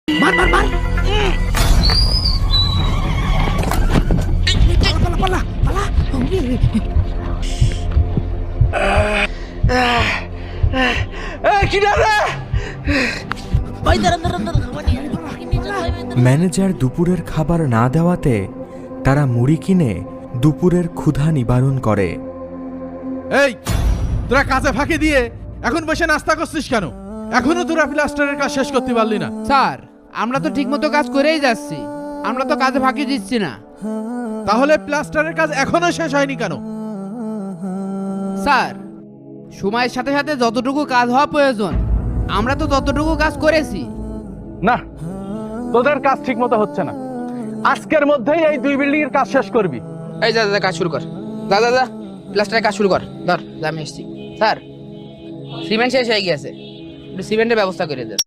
মার মার মার পালা পালা পালা কি রে ম্যানেজার দুপুরের খাবার না দেওয়াতে তারা মুড়ি কিনে দুপুরের ক্ষুধা নিবারণ করে। এই তোরা কাজে ফাঁকি দিয়ে এখন বসে নাস্তা করছিস কেন? এখনো তোরা প্লাস্টারের কাজ শেষ করতে পারলি না? স্যার আমরা তো ঠিকমতো কাজ করেই যাচ্ছি, আমরা তো কাজে ফাঁকি দিচ্ছি না। তাহলে প্লাস্টারের কাজ এখনো শেষ হয়নি কেন? স্যার সময়ের সাথে সাথে যতটুকু কাজ হওয়া প্রয়োজন আমরা তো ততটুকু কাজ করেছি। না, তোদের কাজ ঠিক মতো হচ্ছে না। আজকের মধ্যেই এই 2 বিল্ডিং এর কাজ শেষ করবি। এই যা যা কাজ শুরু কর, যা যা যা প্লাস্টারের কাজ শুরু কর। ধর যা আমি এসছি। স্যার সিমেন্ট শেষ হয়ে গিয়েছে, একটু সিমেন্টের ব্যবস্থা করে দেন।